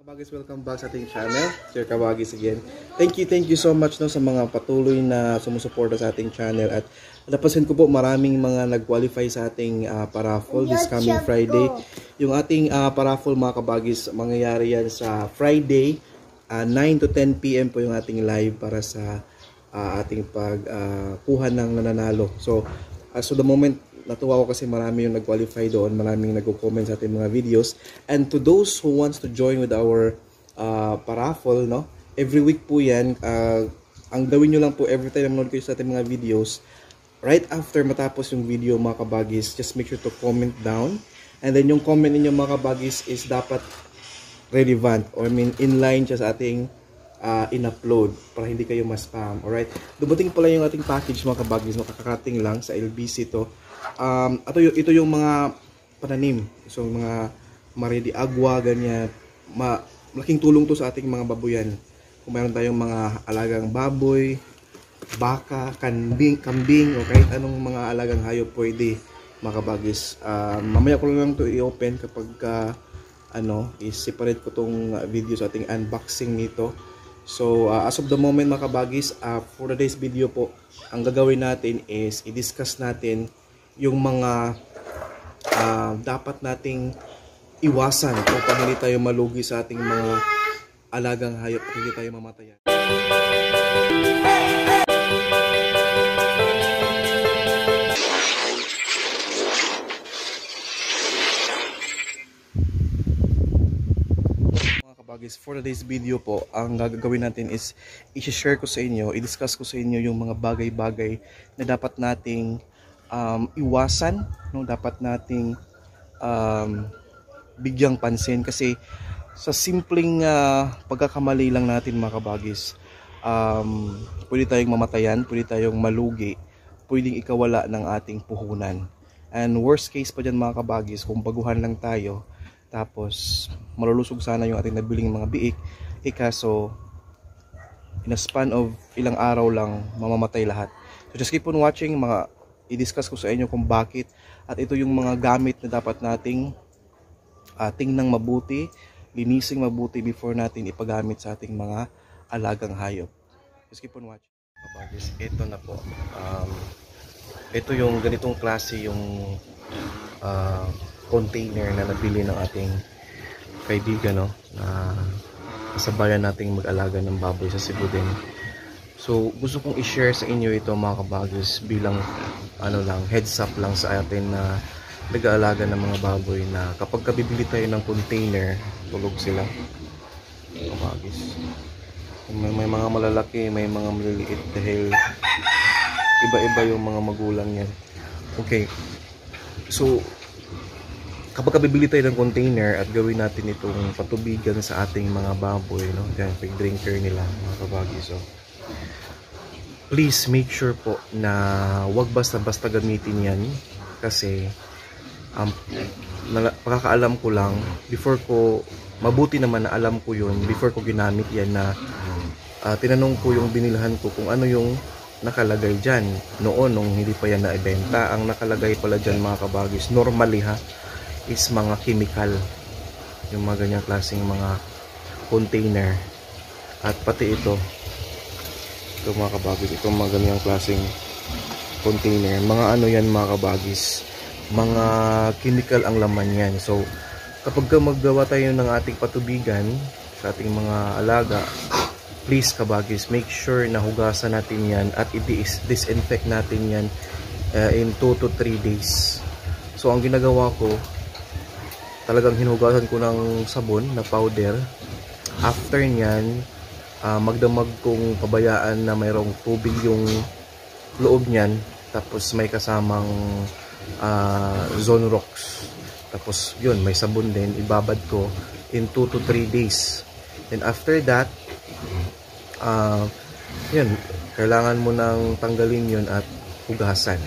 Kabagis, welcome back sa ating channel. Sir Kabagis again. Thank you so much no, sa mga patuloy na sumusuporta sa ating channel. At napansin ko po maraming mga nag-qualify sa ating paraffle this coming Friday. Yung ating paraffle mga Kabagis, mangyayari yan sa Friday, 9 to 10 PM po yung ating live para sa ating pagkuha ng nananalo. So, so the moment natuwa ko kasi marami yung nag-qualify doon, maraming nag-comment sa ating mga videos. And to those who wants to join with our paraffle, no? Every week po yan, ang gawin nyo lang po every time nanonood kayo sa ating mga videos, right after matapos yung video mga Kabagis, just make sure to comment down. And then yung comment ninyo mga Kabagis is dapat relevant, or I mean inline siya sa ating in-upload para hindi kayo ma-spam. Alright? Dumating pala yung ating package mga Kabagis, makakarating lang sa LBC to. Ito yung mga pananim. So mga maridi agwa, ganyan. Malaking tulong to sa ating mga babuyan. Kung mayroon tayong mga alagang baboy, baka, kambing, o kahit anong mga alagang hayop pwede mga Kabagis. Mamaya ko lang to i-open kapag i-separate ko tong video sa ating unboxing nito. So as of the moment mga Kabagis, for today's video po, ang gagawin natin is i-discuss natin yung mga dapat nating iwasan upang hindi tayo malugi sa ating mga alagang hayop at hindi tayo mamatayan. Mga Kabagis, for today's video po, ang gagawin natin is i-share ko sa inyo, i-discuss ko sa inyo yung mga bagay-bagay na dapat nating iwasan, no? Dapat nating bigyang pansin kasi sa simpleng pagkakamali lang natin mga Kabagis, pwede tayong mamatayan, pwede tayong malugi, pwedeng ikawala ng ating puhunan. And worst case pa dyan mga Kabagis, kung baguhan lang tayo tapos malulusog sana yung ating nabiling mga biik, kaso in a span of ilang araw lang mamamatay lahat. So just keep on watching, mga i-discuss ko sa inyo kung bakit, at ito yung mga gamit na dapat nating tingnan mabuti, linising mabuti before natin ipagamit sa ating mga alagang hayop. Just keep on watching. Kabagis, ito na po. Ito yung ganitong klase yung container na nabili ng ating kaibigan, no? Na kasabayan nating mag-alaga ng baboy sa Cebu din. So gusto kong i-share sa inyo ito mga Kabagis bilang heads up lang sa atin na nag-aalaga ng mga baboy, na kapag kabibili tayo ng container, tulog sila Kabagis. May mga malalaki, may mga maliliit dahil iba-iba yung mga magulang yan. Okay, so kapag kabibili tayo ng container at gawin natin itong patubigan sa ating mga baboy, no? Yan, pig drinker nila mga Kabagis. So please make sure po na wag basta-basta gamitin yan, kasi pagkakaalam ko lang, before ko, mabuti naman na alam ko yun, before ko ginamit yan, na tinanong ko yung binilhan ko kung ano yung nakalagay dyan noon nung hindi pa yan naibenta. Ang nakalagay pala dyan mga Kabagis, normally is mga chemical, yung mga ganyang klaseng mga container. At pati ito mga Kabagis, itong mga ganyang klaseng container, mga yan mga Kabagis, mga chemical ang laman yan. So kapag maggawa tayo ng ating patubigan sa ating mga alaga, please Kabagis, make sure na hugasan natin yan at i-disinfect natin yan in 2 to 3 days. So ang ginagawa ko, talagang hinugasan ko ng sabon na powder. After nyan, magdamag kong pabayaan na mayroong tubig yung loob niyan, tapos may kasamang Zonrox, tapos yun, may sabon din, ibabad ko in 2 to 3 days. Then after that, yun, kailangan mo nang tanggalin yun at hugasan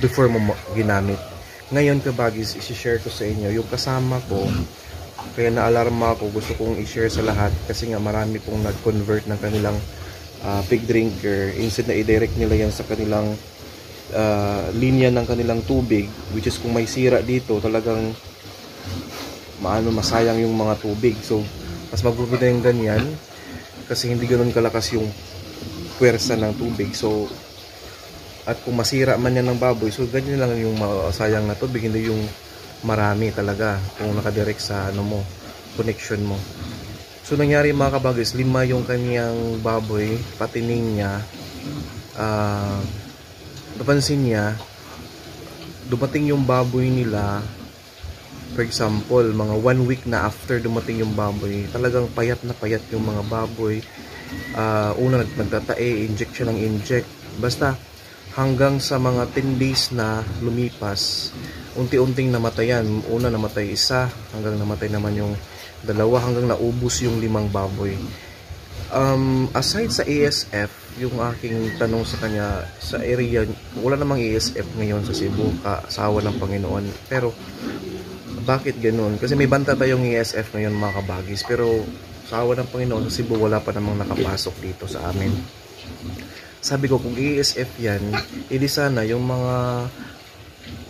before mo ginamit. Ngayon Kabagis, isi-share ko sa inyo yung kasama ko. Kaya na-alarma ako, gusto kong i-share sa lahat kasi nga marami pong nag-convert ng kanilang pig drinker. Instead na i-direct nila yan sa kanilang linya ng kanilang tubig, which is kung may sira dito, talagang masayang yung mga tubig. So Mas mabuti na yung ganyan kasi hindi ganoon kalakas yung puwersa ng tubig. So, at kung masira man yan ng baboy, so ganyan lang yung sayang na tubig, hindi yung marami talaga kung nakadirect sa ano mo, connection mo. So nangyari mga kabagis, 5 yung kaniyang baboy, patining niya. Napansin niya, dumating yung baboy nila, for example, mga 1 week na after dumating yung baboy, talagang payat na payat yung mga baboy. Una nagtatae, inject siya ng inject. Basta hanggang sa mga 10 days na lumipas, unti-unting namatayan. Una namatay isa, hanggang namatay naman yung 2, hanggang naubos yung 5 baboy. Aside sa ASF, yung aking tanong sa kanya, sa area, wala namang ASF ngayon sa Cebu, kaasawa ng Panginoon. Pero, bakit ganun? Kasi may banta tayong ASF ngayon mga kabagis, pero sa awa ng Panginoon sa Cebu, wala pa namang nakapasok dito sa amin. Sabi ko, kung ASF yan, edi sana yung mga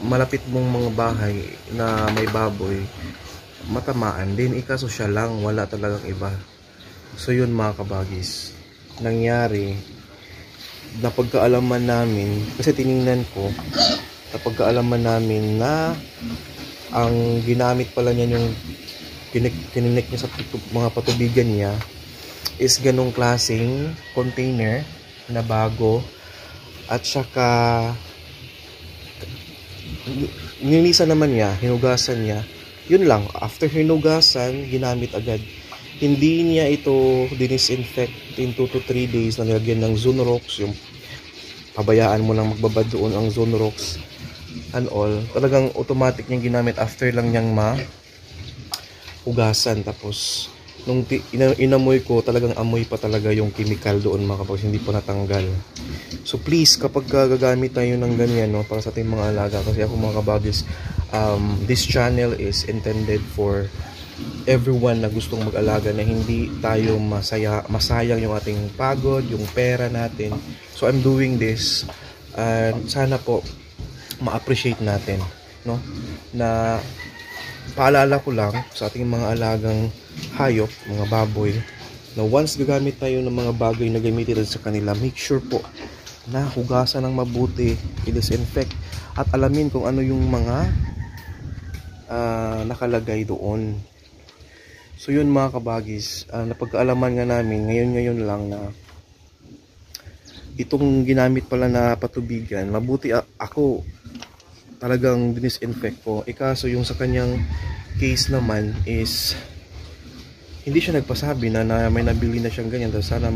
malapit mong mga bahay na may baboy, matamaan din, ikaso siya lang, wala talagang iba. So yun mga kabagis, nangyari, napagkaalaman namin, kasi tiningnan ko, napagkaalaman namin na ang ginamit pala niya yung kininik niya sa mga patubigan niya is ganong klaseng container na bago, at saka nilinisan naman niya, hinugasan niya. Yun lang, after hinugasan, ginamit agad. Hindi niya ito dinisinfect in 2 to 3 days na nilagyan ng Zonrox, yung pabayaan mo lang magbabad doon ang Zonrox and all. Talagang automatic niyang ginamit after lang niyang hugasan. Tapos nung inamoy ko, talagang amoy pa talaga yung chemical doon mga kapag hindi pa natanggal. So please, kapag gagamit tayo ng ganyan, no, para sa ating mga alaga, kasi ako mga kabagis, this channel is intended for everyone na gustong mag-alaga, na hindi tayo masayang yung ating pagod, yung pera natin. So I'm doing this, sana po ma-appreciate natin, no, na paalala ko lang sa ating mga alagang hayop, mga baboy, na once gagamit tayo ng mga bagay na gamitin sa kanila, make sure po na hugasan ng mabuti, i-disinfect, at alamin kung ano yung mga nakalagay doon. So yun mga kabagis, napagkaalaman nga namin ngayon lang na itong ginamit pala na patubigan, mabuti ako talagang disinfect ko. Ikaso yung sa kanyang case naman is hindi siya nagpasabi na may nabili na siyang ganyan. Sana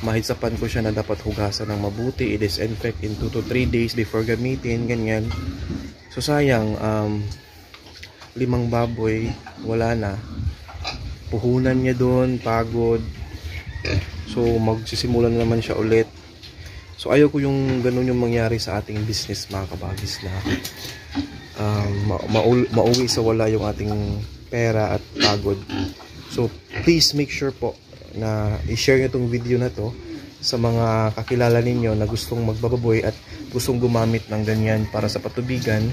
mahitsapan ko siya na dapat hugasan ng mabuti, i-disinfect in 2 to 3 days before gamitin, ganyan. So sayang, 5 baboy, wala na. Puhunan niya doon, pagod. So magsisimula na naman siya ulit. So ayaw ko yung ganun yung mangyari sa ating business mga kabagis, na mauwi sa wala yung ating pera at pagod. So please make sure po na i-share nyo itong video na to sa mga kakilala ninyo na gustong magbababoy at gustong gumamit ng ganyan para sa patubigan,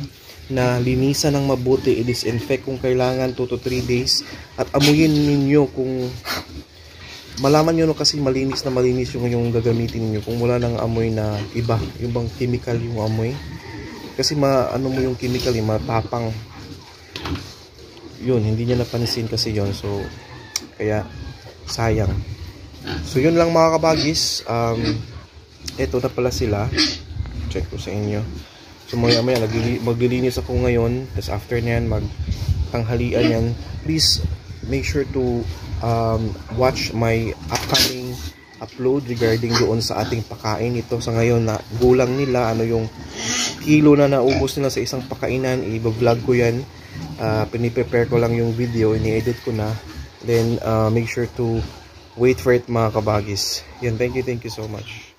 na linisan ng mabuti, i-disinfect kung kailangan 2 to 3 days, at amuyin ninyo kung malaman nyo, no, kasi malinis yung gagamitin niyo kung wala nang amoy na iba, yung bang chemical yung amoy, kasi ano mo yung chemical, yung matapang yun, hindi niya napansin kasi yun. So kaya sayang. So yun lang mga kabagis, eto na pala sila, check ko sa inyo. So maya maglilinis ako ngayon, tapos after nyan magtanghalian yan. Please make sure to watch my upcoming upload regarding doon sa ating pakain. Ito sa ngayon na gulang nila, ano yung kilo na naubos nila sa isang pakainan, i-vlog ko yan. Piniprepare ko lang yung video, ini-edit ko na, then make sure to wait for it mga kabagis. Yan, thank you so much.